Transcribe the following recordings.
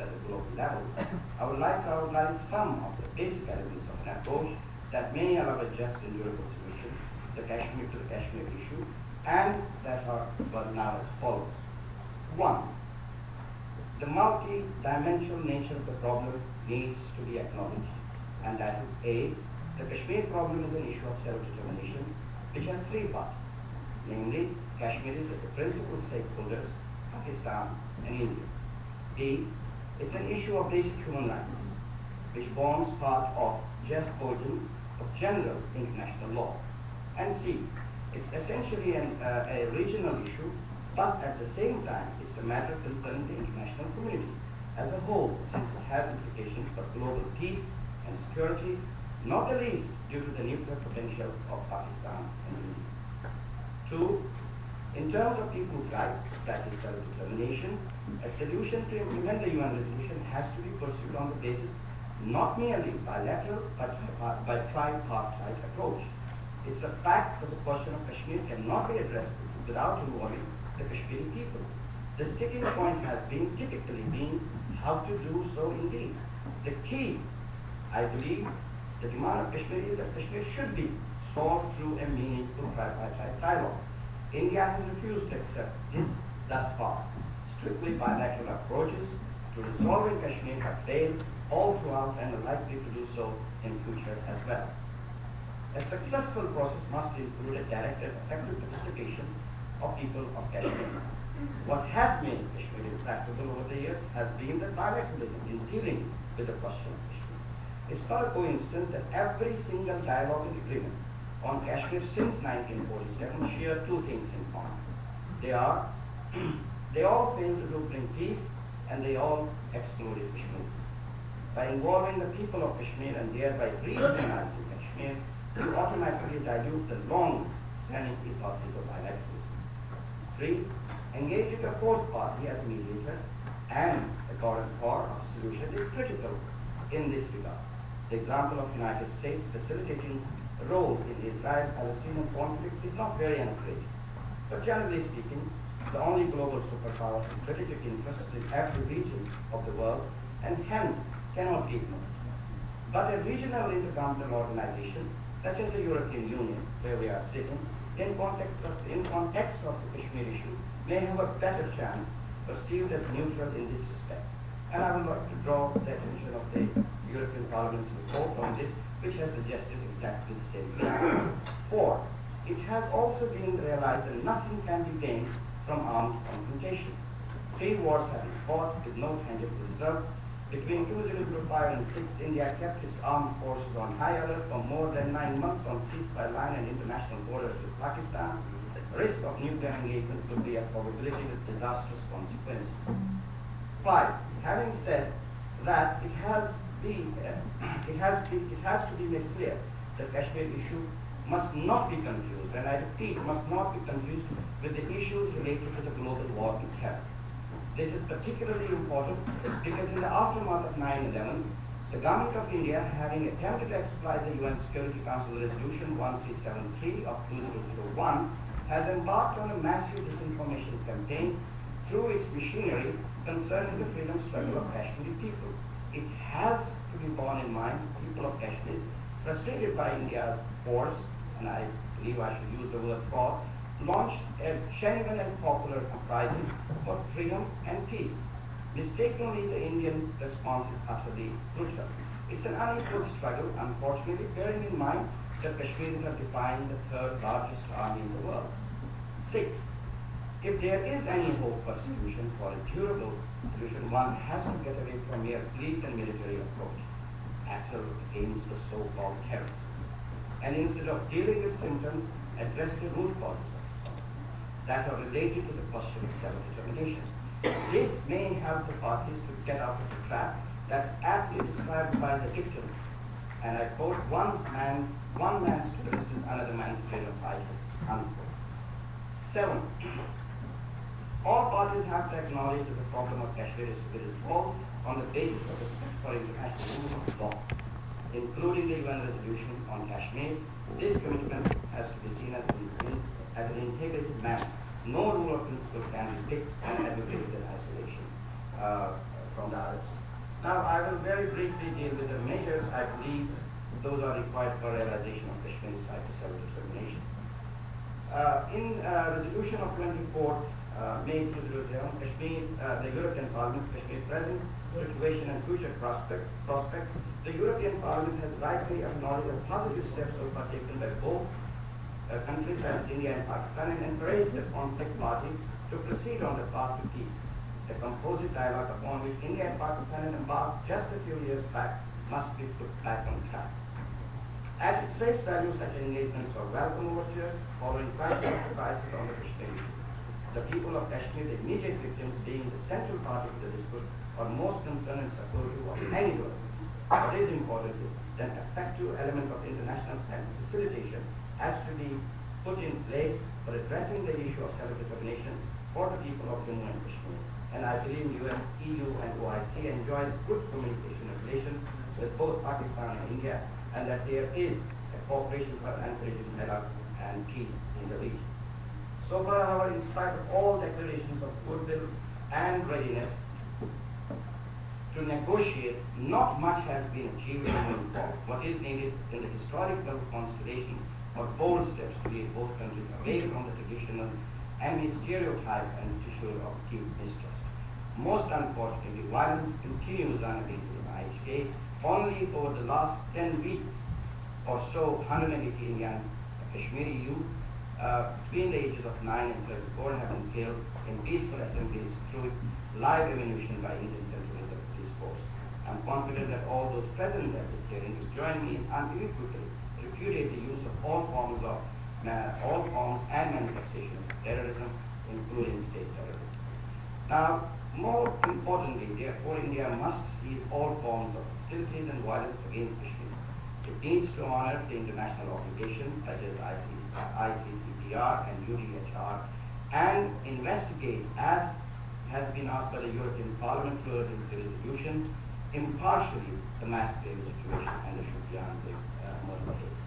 at the global level, I would like to outline some of the basic elements of an approach that may allow a just and durable solution to the Kashmir issue, and that are now as follows. One, the multi-dimensional nature of the problem needs to be acknowledged, and that is A, the Kashmir problem is an issue of self-determination which has three parts, namely Kashmiris as the principal stakeholders, Pakistan and India. B, it's an issue of basic human rights which forms part of just origins of general international law. And C, it's essentially a regional issue, but at the same time it's a matter concerning the international community as a whole, since it has implications for global peace and security, not the least due to the nuclear potential of Pakistan and India. Two, in terms of people's rights, that is self-determination, a solution to implement the UN resolution has to be pursued on the basis not merely bilateral but by tripartite approach. It's a fact that the question of Kashmir cannot be addressed without involving the Kashmiri people. The sticking point has typically been how to do so indeed. The key, I believe, the demand of Kashmir is that Kashmir should be solved through a meaningful tripartite dialogue. India has refused to accept this thus far. Strictly bilateral approaches to resolving Kashmir have failed all throughout and are likely to do so in future as well. A successful process must include a direct and effective participation of people of Kashmir. What has made Kashmir impractical over the years has been the bilateralism in dealing with the question of Kashmir. It's not a coincidence that every single dialogue and agreement on Kashmir since 1947 share two things in common. They all fail to bring peace, and they all excluded Kashmiris. By involving the people of Kashmir and thereby regionalizing Kashmir, you automatically dilute the long-standing ethoses of bilateralism. Three, engaging a fourth party as a mediator and a guarantor of a solution is critical in this regard. The example of the United States facilitating a role in the Israel-Palestinian conflict is not very encouraging. But generally speaking, the only global superpower has strategic interests in every region of the world and hence cannot be ignored. But a regional intergovernmental organization such as the European Union, where we are sitting, in context of the Kashmir issue, may have a better chance perceived as neutral in this respect. And I would like to draw the attention of the European Parliament's report on this, which has suggested exactly the same thing. Four, it has also been realized that nothing can be gained from armed confrontation. 3 wars have been fought with no tangible results. Between 2005 and 6, India kept its armed forces on high alert for more than 9 months on ceasefire line and international borders with Pakistan. The risk of nuclear engagement could be a probability with disastrous consequences. 5. Having said that, it has to be made clear that Kashmir issue must not be confused, and I repeat, must not be confused with the issues related to the global war on terror. This is particularly important because in the aftermath of 9/11, the government of India, having attempted to exploit the UN Security Council Resolution 1373 of 2001, has embarked on a massive disinformation campaign through its machinery concerning the freedom struggle of Kashmiri people. It has to be borne in mind, people of Kashmir, frustrated by India's force, and I believe I should use the word for, launched a genuine and popular uprising for freedom and peace. Mistakenly, the Indian response is utterly brutal. It's an unequal struggle, unfortunately, bearing in mind that Kashmiris are defying the third largest army in the world. 6. If there is any hope for solution, for a durable solution, one has to get away from mere police and military approach, battle against the so-called terrorists. And instead of dealing with symptoms, address the root causes that are related to the question of self-determination. This may help the parties to get out of the trap that's aptly described by the dictum. And I quote, one man's terrorist is another man's freedom fighter, unquote. 7. All parties have to acknowledge that the problem of Kashmir is to be resolved on the basis of respect for international rule of law, including the UN resolution on Kashmir. This commitment has to be seen as an integrated manner. No rule or principle can be picked and advocated in isolation from the others. I will very briefly deal with the measures I believe those are required for realization of Kashmir's right to self-determination. In resolution of 24th May 2007, Kashmir, the European Parliament's Kashmir present situation and future prospects, the European Parliament has rightly acknowledged the positive steps so far taken by both countries, as India and Pakistan, and encouraged the conflict parties to proceed on the path to peace. The composite dialogue upon which India and Pakistan embarked just a few years back must be put back on track. At its face value, such engagements are welcome overtures following crisis after crisis on the Kashmir issue. The people of Kashmir, the immediate victims, being the central party to the dispute, are most concerned and supportive of any development. What is important is that an effective element of international facilitation has to be put in place for addressing the issue of self-determination for the people of Jammu and Kashmir. And I believe US, EU, and OIC enjoys good communication relations with both Pakistan and India, and that there is a cooperation for encouraging dialogue and peace in the region. So far, however, in spite of all declarations of goodwill and readiness to negotiate, not much has been achieved moving forward. What is needed in the historical constellation are bold steps to lead both countries away from the traditional stereotype and tissue of deep mistrust. Most unfortunately, violence continues unabated in IHK. Only over the last 10 weeks or so, 118 young Kashmiri youth between the ages of 9 and 34 have been killed in peaceful assemblies through live ammunition by Indian Central Reserve Police Force. I'm confident that all those present at this hearing will join me in unequivocally repudiate the use of all forms and manifestations of terrorism, including state terrorism. Now, more importantly, therefore, India must cease all forms of hostilities and violence against Kashmir. It needs to honor the international obligations such as ICCPR and UDHR and investigate, as has been asked by the European Parliament through the resolution, impartially the mass grave situation and the Shukian murder case.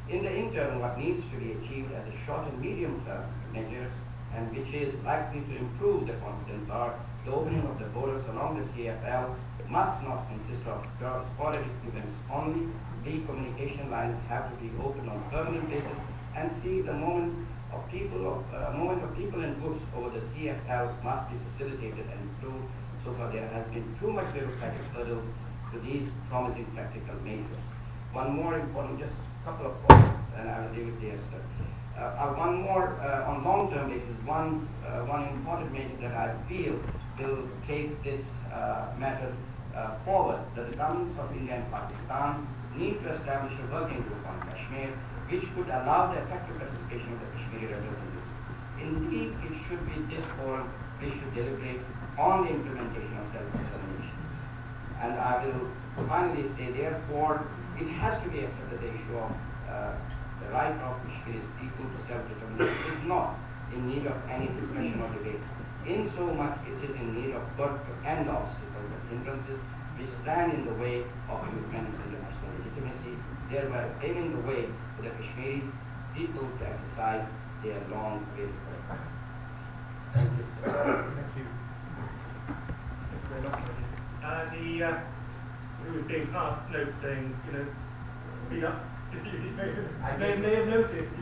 In the interim, what needs to be achieved as a short and medium term measures, and which is likely to improve the confidence, are the opening of the borders along the CFL must not consist of sporadic events only. The communication lines have to be opened on a permanent basis, and see the movement of people and goods over the CFL must be facilitated and improved. So far, there has been too much bureaucratic hurdles to these promising practical measures. One more important, just a couple of points, and I will leave it there, sir. One more on long-term basis. One important measure that I feel will take this matter forward, that the governments of India and Pakistan need to establish a working group on Kashmir, which could allow the effective participation of the Kashmiri rebels. Indeed, it should be this forum which should deliberate on the implementation of self-determination. And I will finally say, therefore, it has to be accepted the issue of the right of Kashmiri's people to self-determination is not in need of any discussion or debate. In so much, it is in need of work to end obstacles and hindrances which stand in the way of European international legitimacy, thereby paving the way for the Kashmiris people to exercise their long-awaited right. Thank you. Thank you. Thank you very much. It was being passed notes saying, speed up. You may have noticed